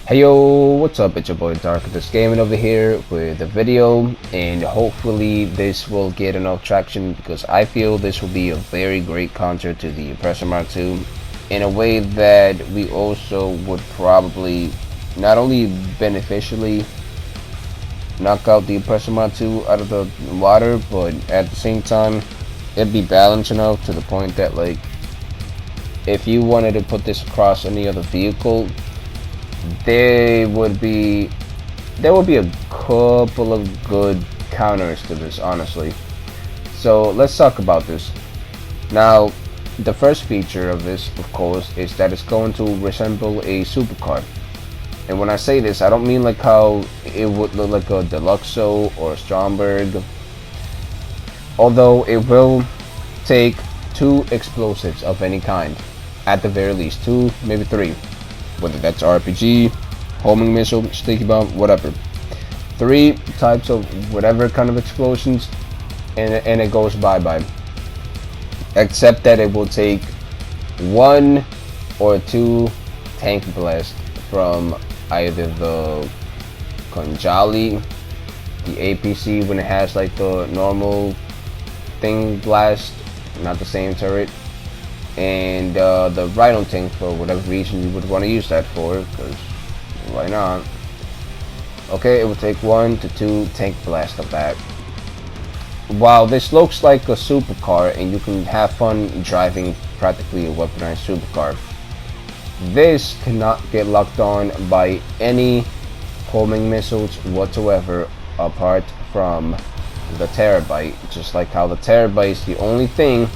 Hey yo, what's up? It's your boy Darkatous-Gaming over here with a video, and hopefully this will get enough traction because I feel this will be a very great counter to the Oppressor Mark II in a way that we also would probably not only beneficially knock out the Oppressor Mark II out of the water, but at the same time it'd be balanced enough to the point that, like, if you wanted to put this across any other vehicle, there would be a couple of good counters to this, honestly. So let's talk about this. Now, the first feature of this, of course, is that it's going to resemble a supercar. And when I say this, I don't mean like how it would look like a Deluxo or a Stromberg, although it will take 2 explosives of any kind, at the very least 2, maybe 3. Whether that's RPG, homing missile, sticky bomb, whatever. 3 types of whatever kind of explosions, and it goes bye-bye. Except that it will take 1 or 2 tank blasts from either the Konjali, the APC when it has like the normal thing blast, not the same turret, and the Rhino tank for whatever reason you would want to use that for, because why not? Okay, it will take 1 to 2 tank blasts of that. While this looks like a supercar and you can have fun driving practically a weaponized supercar, this cannot get locked on by any homing missiles whatsoever apart from the Terabyte, just like how the Terabyte is the only thing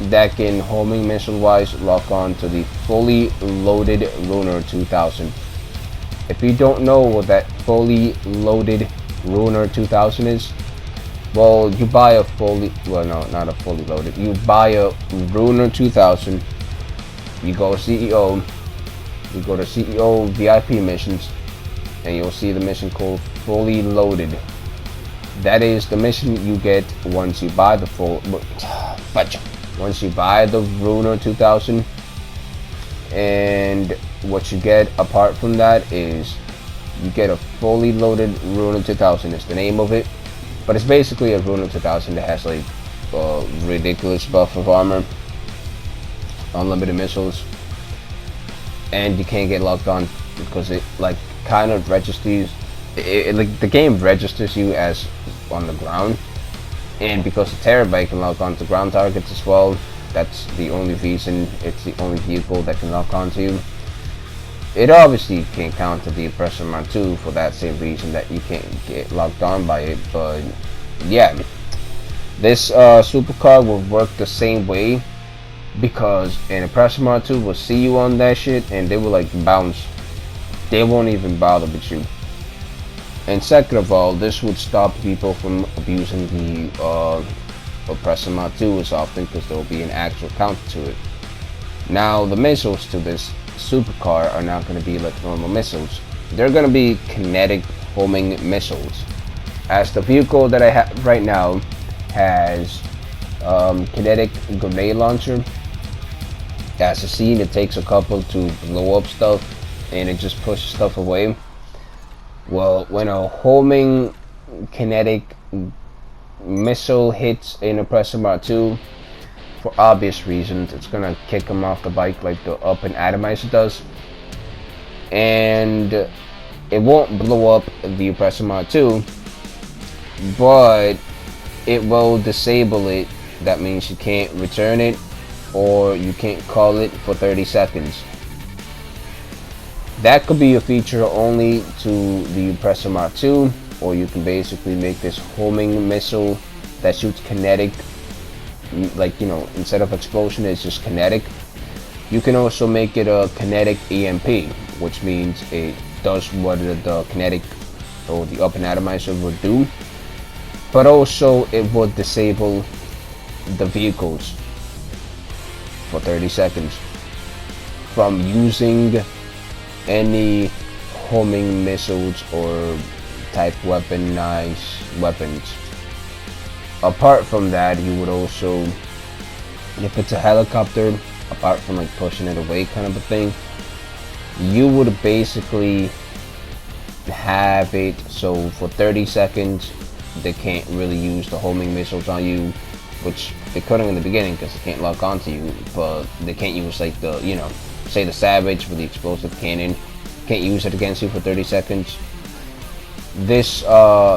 that can homing missile wise lock on to the fully loaded Ruiner 2000. If you don't know what that fully loaded Ruiner 2000 is, well, you buy a fully, well, no, not a fully loaded, you buy a Ruiner 2000, you go CEO, you go to CEO VIP missions, and you'll see the mission called fully loaded. That is the mission you get once you buy the once you buy the Ruiner 2000, and what you get apart from that is you get a fully loaded Ruiner 2000. Is the name of it, but it's basically a Ruiner 2000 that has like a ridiculous buff of armor, unlimited missiles, and you can't get locked on because it like kind of registers like the game registers you as on the ground. And because the Terabyte can lock onto ground targets as well, that's the only reason it's the only vehicle that can lock onto you. It obviously can counter the Oppressor Mark II for that same reason that you can't get locked on by it, but yeah, this supercar will work the same way because an Oppressor Mark II will see you on that shit and they will like bounce. They won't even bother with you. And second of all, this would stop people from abusing the Oppressor Mark II as often because there will be an actual counter to it. Now, the missiles to this supercar are not going to be like normal missiles. They're going to be kinetic homing missiles. As the vehicle that I have right now has kinetic grenade launcher. As a scene, it takes a couple to blow up stuff and it just pushes stuff away. Well, when a homing kinetic missile hits an Oppressor Mark II, for obvious reasons, it's gonna kick him off the bike like the up and atomizer does, and it won't blow up the Oppressor Mark II, but it will disable it. That means you can't return it or you can't call it for 30 seconds. That could be a feature only to the Oppressor Mark II, or you can basically make this homing missile that shoots kinetic, like, you know, instead of explosion it's just kinetic. You can also make it a kinetic EMP, which means it does what the kinetic or the up and atomizer would do, but also it would disable the vehicles for 30 seconds from using any homing missiles or type weaponized weapons. Apart from that, you would also, if it's a helicopter, apart from like pushing it away kind of a thing, you would basically have it so for 30 seconds they can't really use the homing missiles on you, which they couldn't in the beginning because they can't lock onto you, but they can't use like the, you know, say the Savage with the explosive cannon, can't use it against you for 30 seconds. This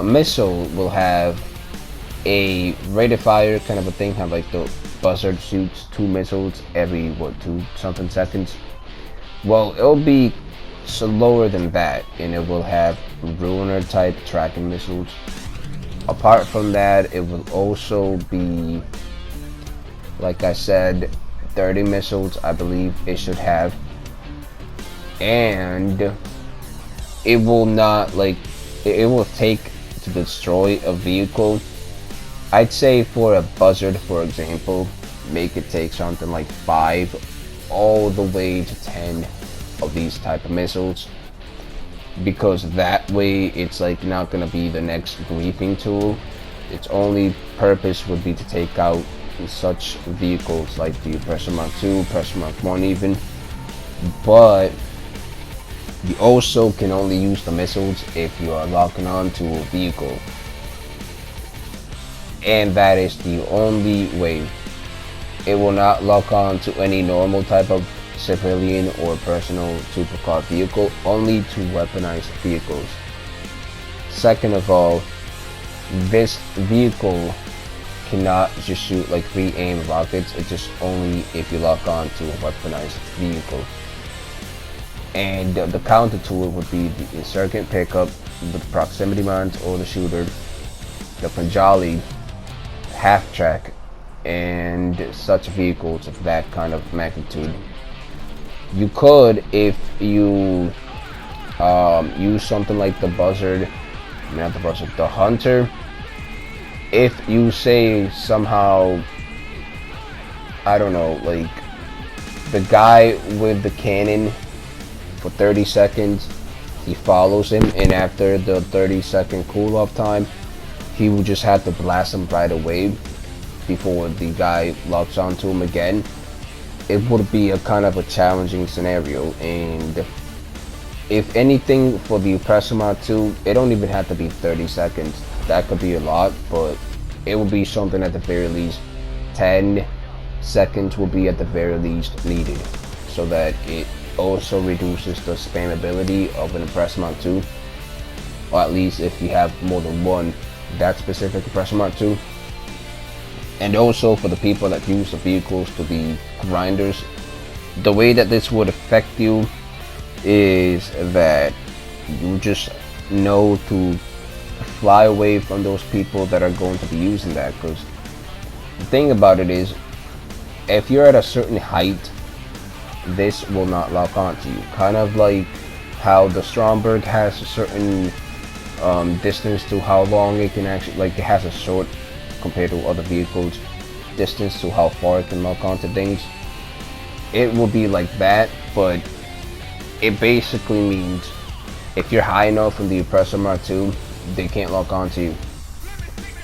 missile will have a rate of fire kind of a thing, have like the buzzard shoots 2 missiles every, what, 2 something seconds. Well, it'll be slower than that, and it will have ruiner type tracking missiles. Apart from that, it will also be, like I said, 30 missiles, I believe it should have. And it will not, like, it will take to destroy a vehicle. I'd say for a buzzard, for example, make it take something like 5 all the way to 10 of these type of missiles, because that way it's like not gonna be the next griefing tool. Its only purpose would be to take out such vehicles like the Oppressor Mark II, Oppressor Mark I even, but you also can only use the missiles if you are locking on to a vehicle, and that is the only way. It will not lock on to any normal type of civilian or personal supercar vehicle, only to weaponized vehicles. Second of all, this vehicle cannot just shoot like re-aim rockets. It's just only if you lock on to a weaponized vehicle. And the counter to it would be the insurgent pickup, the proximity mines or the shooter, the Panjali, half track, and such vehicles of that kind of magnitude. You could, if you use something like the buzzard, not the buzzard, the hunter, if you say somehow, I don't know, like the guy with the cannon for 30 seconds, he follows him, and after the 30-second cool off time, he will just have to blast him right away before the guy locks onto him again. It would be a kind of a challenging scenario, and if anything for the Oppressor Mark II, it don't even have to be 30 seconds. That could be a lot, but it would be something at the very least. 10 seconds will be at the very least needed, so that it also reduces the spammability of an Oppressor Mark II, or at least if you have more than one that specific Oppressor Mark II. And also for the people that use the vehicles to be grinders, the way that this would affect you is that you just know to fly away from those people that are going to be using that, because the thing about it is, if you're at a certain height, this will not lock onto you. Kind of like how the Stromberg has a certain distance to how long it can actually, like it has a short compared to other vehicles distance to how far it can lock onto things. It will be like that, but it basically means if you're high enough in the Oppressor Mark II, they can't lock onto you.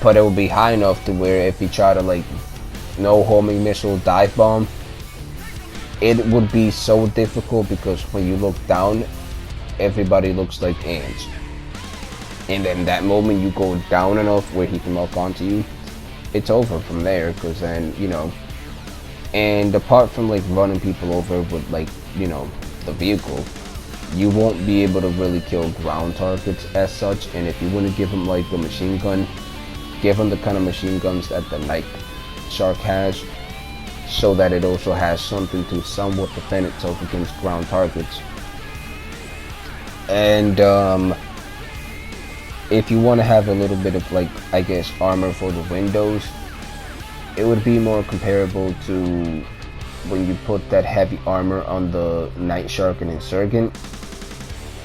But it will be high enough to where if you try to like no homing missile dive bomb, it would be so difficult, because when you look down, everybody looks like ants. And then that moment you go down enough where he can lock onto you, it's over from there, because then, you know, and apart from like running people over with like, you know, the vehicle, you won't be able to really kill ground targets as such. And if you want to give them like a machine gun, give them the kind of machine guns that the Night Shark has, so that it also has something to somewhat defend itself against ground targets. And if you want to have a little bit of like, I guess, armor for the windows, it would be more comparable to when you put that heavy armor on the Night Shark and Insurgent,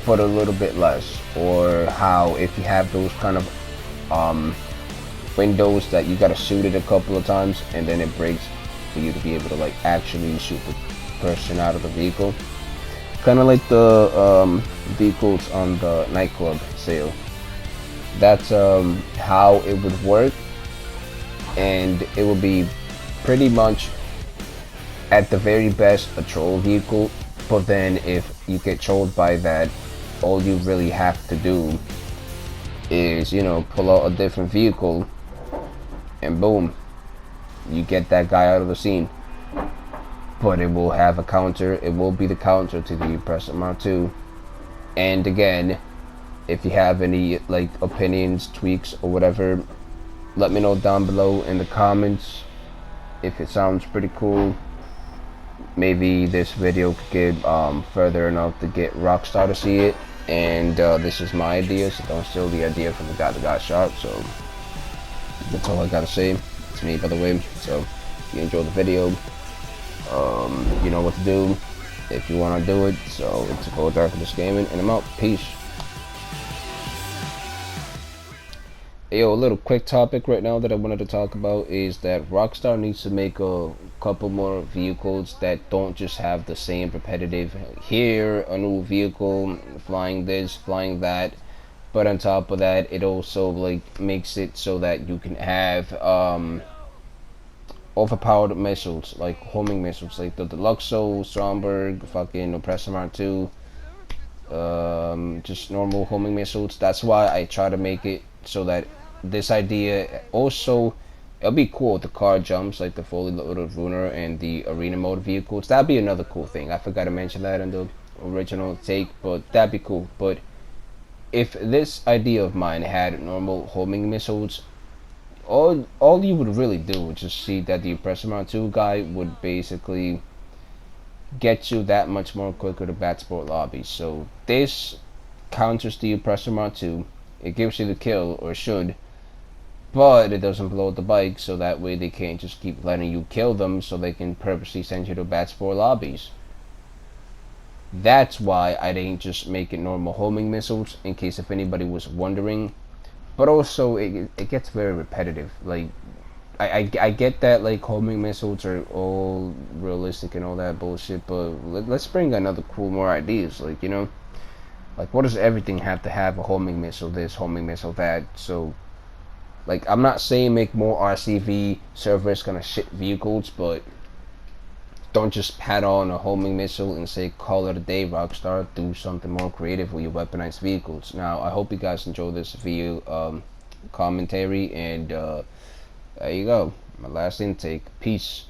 but a little bit less. Or how if you have those kind of windows that you gotta shoot it a couple of times and then it breaks for you to be able to like actually shoot the person out of the vehicle. Kind of like the vehicles on the nightclub sale. That's how it would work, and it will be pretty much at the very best a troll vehicle. But then if you get trolled by that, all you really have to do is, you know, pull out a different vehicle and boom, you get that guy out of the scene. But it will have a counter. It will be the counter to the Oppressor Mark II. And again, if you have any like opinions, tweaks, or whatever, let me know down below in the comments. If it sounds pretty cool, maybe this video could get further enough to get Rockstar to see it. And this is my idea, so don't steal the idea from the guy that got shot. So that's all I gotta say. It's me, by the way. So if you enjoyed the video, you know what to do if you want to do it. So it's Darkatous-Gaming, and I'm out. Peace. Yo, a little quick topic right now that I wanted to talk about is that Rockstar needs to make a couple more vehicles that don't just have the same repetitive, here a new vehicle, flying this, flying that, but on top of that, it also like makes it so that you can have overpowered missiles, like homing missiles, like the Deluxo, Stromberg, fucking Oppressor Mark II, just normal homing missiles. That's why I try to make it so that this idea also, it'll be cool with the car jumps, like the fully loaded Ruiner and the arena mode vehicles. That'd be another cool thing. I forgot to mention that in the original take, but that'd be cool. But if this idea of mine had normal homing missiles, all you would really do would just see that the Oppressor Mark II guy would basically get you that much more quicker to Batsport lobbies. So this counters the Oppressor Mark II. It gives you the kill, or should, but it doesn't blow the bike, so that way they can't just keep letting you kill them, so they can purposely send you to Batsport lobbies. That's why I didn't just make it normal homing missiles, in case if anybody was wondering. But also, it gets very repetitive. Like, I get that, like, homing missiles are all realistic and all that bullshit, but let's bring another cool, more ideas. Like, you know, like, what does everything have to have a homing missile this, homing missile that? So, like, I'm not saying make more RCV servers kind of shit vehicles, but don't just pat on a homing missile and say call it a day, Rockstar. Do something more creative with your weaponized vehicles. Now, I hope you guys enjoy this video commentary, and there you go, my last intake. Peace.